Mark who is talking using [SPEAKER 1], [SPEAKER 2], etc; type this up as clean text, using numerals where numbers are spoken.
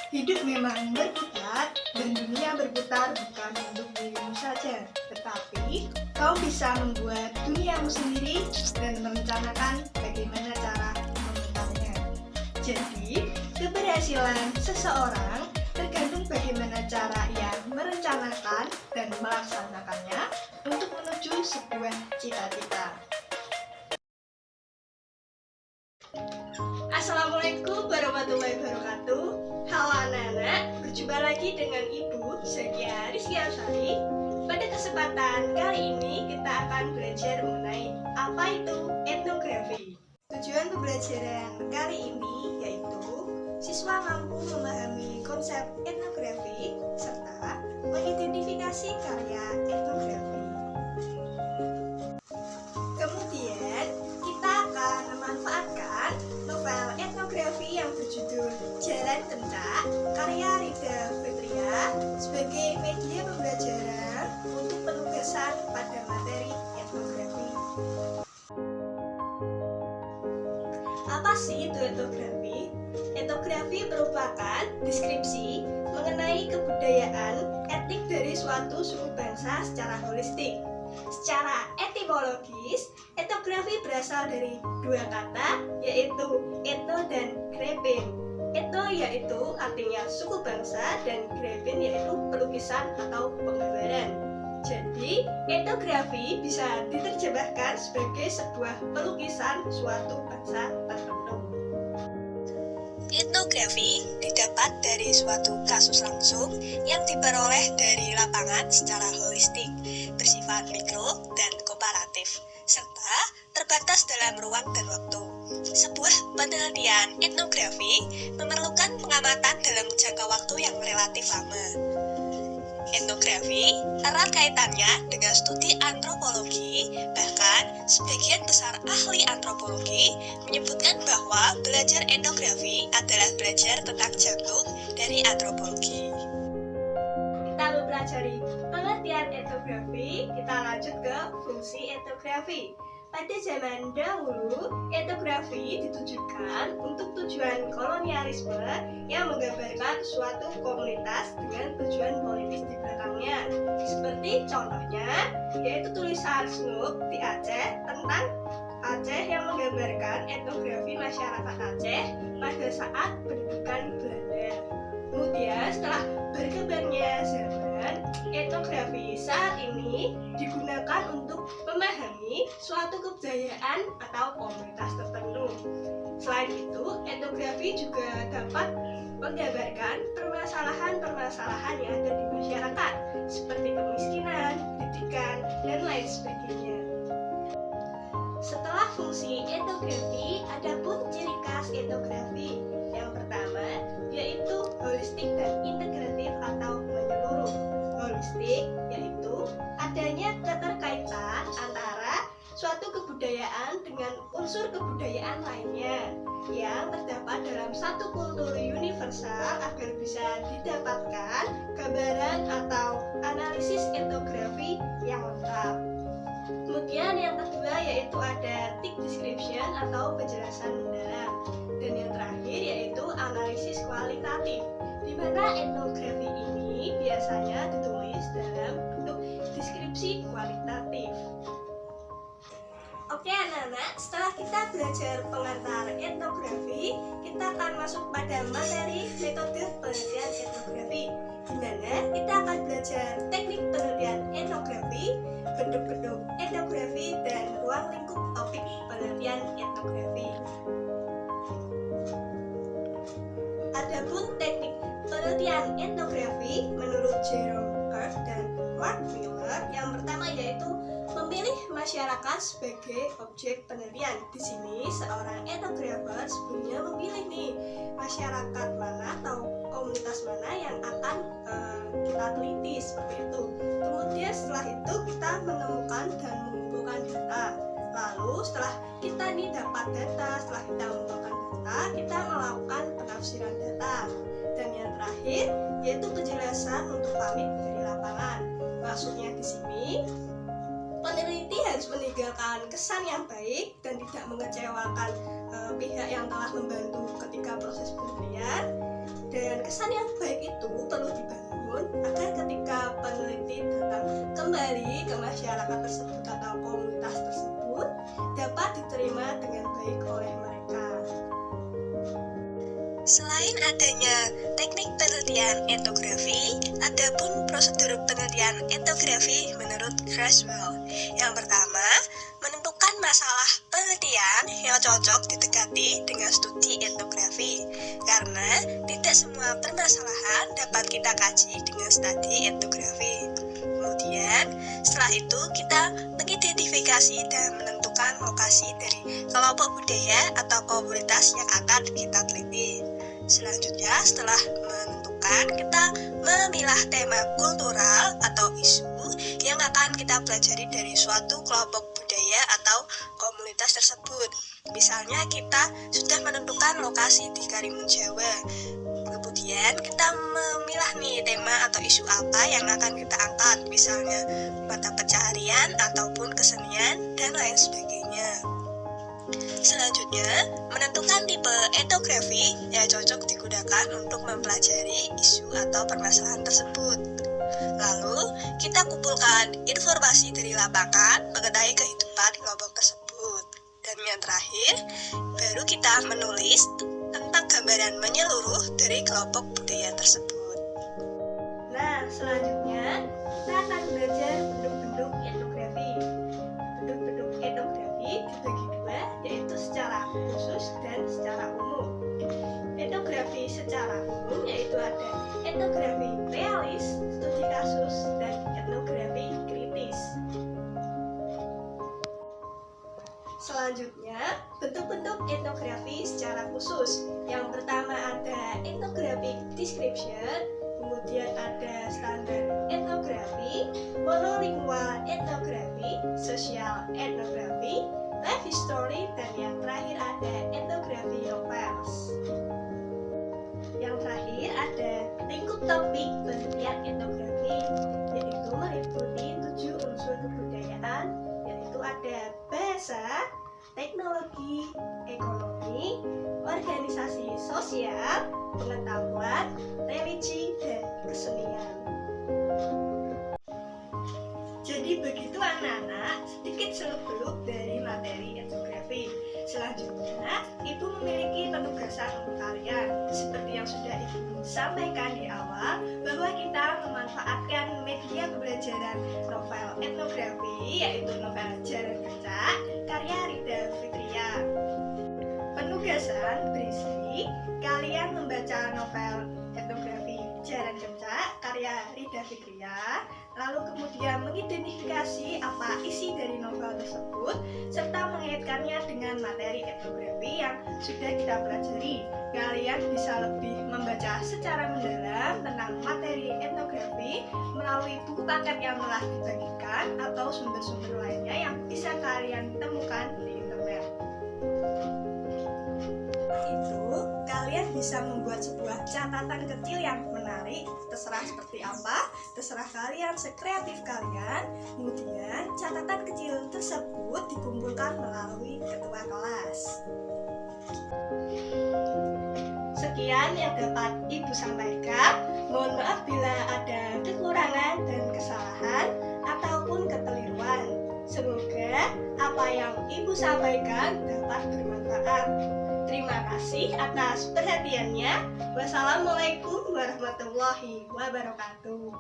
[SPEAKER 1] Hidup memang berputar dan dunia berputar bukan untuk dirimu saja, tetapi kau bisa membuat duniamu sendiri dan merencanakan bagaimana cara memutarnya. Jadi, keberhasilan seseorang tergantung bagaimana cara ia merencanakan dan melaksanakannya untuk menuju sebuah cita-cita. Assalamualaikum warahmatullahi wabarakatuh. Halo anak-anak, berjumpa lagi dengan Ibu Zakia Rizky Amsari. Pada kesempatan kali ini kita akan belajar mengenai apa itu etnografi. Tujuan pembelajaran kali ini yaitu siswa mampu memahami konsep etnografi serta mengidentifikasi karya etnografi. Kemudian kita akan memanfaatkan novel etnografi yang berjudul Jalan Kencak karya Rida Fitria sebagai media pembelajaran untuk penugasan pada materi etnografi. Apa sih itu etnografi? Etnografi merupakan deskripsi mengenai kebudayaan etnik dari suatu suku bangsa secara holistik. Secara etimologis, etnografi berasal dari dua kata, yaitu etno dan grepin. Etno yaitu artinya suku bangsa dan grepin yaitu pelukisan atau penggambaran. Jadi, etnografi bisa diterjemahkan sebagai sebuah pelukisan suatu bangsa tertentu. Etnografi didapat dari suatu kasus langsung yang diperoleh dari lapangan secara holistik, bersifat mikro dan komparatif, serta terbatas dalam ruang dan waktu. Sebuah penelitian etnografi memerlukan pengamatan dalam jangka waktu yang relatif lama. Etnografi erat kaitannya dengan studi antropologi, bahkan sebagian besar ahli antropologi menyebutkan bahwa belajar etnografi adalah belajar tentang jantung dari antropologi. Kita mempelajari pengertian etnografi, kita lanjut ke fungsi etnografi. Pada zaman dahulu, etnografi ditujukan untuk tujuan kolonialisme yang menggambarkan suatu komunitas dengan tujuan politis di belakangnya. Seperti contohnya, yaitu tulisan Snook di Aceh tentang Aceh yang menggambarkan etnografi masyarakat Aceh pada saat pendudukan Belanda. Kemudian setelah berkembangnya zaman, etnografi saat ini digunakan untuk memahami suatu kebudayaan atau komunitas tertentu. Selain itu, etnografi juga dapat menggambarkan permasalahan-permasalahan yang ada di masyarakat, seperti kemiskinan, pendidikan, dan lain sebagainya. Setelah fungsi etnografi, ada pun ciri khas etnografi. Yang pertama, yaitu holistik dan integratif atau menyeluruh. Holistik yaitu adanya keterkaitan antara suatu kebudayaan dengan unsur kebudayaan lainnya yang terdapat dalam satu kultur universal agar bisa didapatkan gambaran atau analisis etnografi yang lengkap. Kemudian yang kedua yaitu ada thick description atau penjelasan mendalam. Dan yang terakhir yaitu analisis kualitatif, di mana etnografi ini biasanya ditulis dalam bentuk deskripsi kualitatif. Oke anak-anak, setelah kita belajar pengantar etnografi, kita akan masuk pada materi metode penelitian etnografi, di mana kita akan belajar teknik penelitian etnografi, bentuk-bentuk etnografi, dan ruang lingkup topik penelitian etnografi. Adapun teknik penelitian etnografi menurut Jerome Kirk dan Mark Miller, yang pertama yaitu memilih masyarakat sebagai objek penelitian. Di sini seorang etnografer sebelumnya memilih nih masyarakat mana atau komunitas mana yang akan kita teliti seperti itu. Kemudian setelah itu kita menemukan dan mengumpulkan data. Lalu setelah kita nih dapat data, setelah kita mengumpulkan data, kita melakukan penafsiran data. Dan yang terakhir yaitu penjelasan untuk pamit dari lapangan. Maksudnya di sini peneliti harus meninggalkan kesan yang baik dan tidak mengecewakan pihak yang telah membantu ketika proses penelitian. Dan kesan yang baik itu perlu dibangun agar ketika peneliti datang kembali ke masyarakat tersebut atau komunitas tersebut dapat diterima dengan baik oleh mereka. Selain adanya teknik penelitian etnografi, ada pun prosedur penelitian etnografi menurut Creswell. Yang pertama, menentukan masalah penelitian yang cocok didekati dengan studi etnografi, karena tidak semua permasalahan dapat kita kaji dengan studi etnografi. Kemudian, setelah itu kita mengidentifikasi dan menentukan lokasi dari kelompok budaya atau komunitas yang akan kita teliti. Selanjutnya, setelah menentukan, kita memilah tema kultural atau isu yang akan kita pelajari dari suatu kelompok budaya atau komunitas tersebut. Misalnya kita sudah menentukan lokasi di Karimun Jawa. Kemudian kita memilah nih tema atau isu apa yang akan kita angkat, misalnya mata pencaharian ataupun kesenian dan lain sebagainya. Selanjutnya, menentukan tipe etnografi yang cocok digunakan untuk mempelajari isu atau permasalahan tersebut. Lalu, kita kumpulkan informasi dari lapangan mengenai kehidupan kelompok tersebut. Dan yang terakhir, baru kita menulis tentang gambaran menyeluruh dari kelompok budaya tersebut. Nah, selanjutnya kita akan belajar bentuk-bentuk etnografi. Bentuk-bentuk etnografi dibagi dua, yaitu secara khusus dan secara umum. Etnografi secara umum yaitu ada etnografi realis, studi kasus, dan etnografi kritis. Selanjutnya, bentuk-bentuk etnografi secara khusus. Yang pertama ada ethnographic description, kemudian ada standar etnografi, monolingual etnografi, social etnografi, life history, dan yang terakhir ada etnografi novels. Yang terakhir ada lingkup topik penelitian etnografi, yaitu meliputi 7 unsur kebudayaan, yaitu ada bahasa, teknologi, ekonomi, organisasi sosial, pengetahuan, religi, dan kesenian. Jadi begitu anak-anak, sedikit seluk-beluk dari materi etnografi. Selanjutnya, Ibu memiliki penugasan untuk kalian. Seperti yang sudah Ibu sampaikan di awal, bahwa kita memanfaatkan media pembelajaran novel etnografi, yaitu novel Jaran Kencak, karya Rida Fitria. Penugasan berisi kalian membaca novel etnografi Jaran Kencak, karya Rida Fitria, lalu kemudian mengidentifikasi apa isi dari novel tersebut, serta mengaitkannya dengan materi etnografi yang sudah kita pelajari. Kalian bisa lebih membaca secara mendalam tentang materi etnografi melalui buku paket yang telah dibagikan atau sumber-sumber lainnya yang bisa kalian temukan di internet. Itu kalian bisa membuat sebuah catatan kecil yang menarik, terserah seperti apa, terserah kalian, sekreatif kalian. Kemudian catatan kecil tersebut dikumpulkan melalui ketua kelas. Sekian yang dapat Ibu sampaikan. Mohon maaf bila ada kekurangan dan kesalahan ataupun kekeliruan. Semoga apa yang Ibu sampaikan dapat bermanfaat. Terima kasih atas perhatiannya. Wassalamualaikum warahmatullahi wabarakatuh.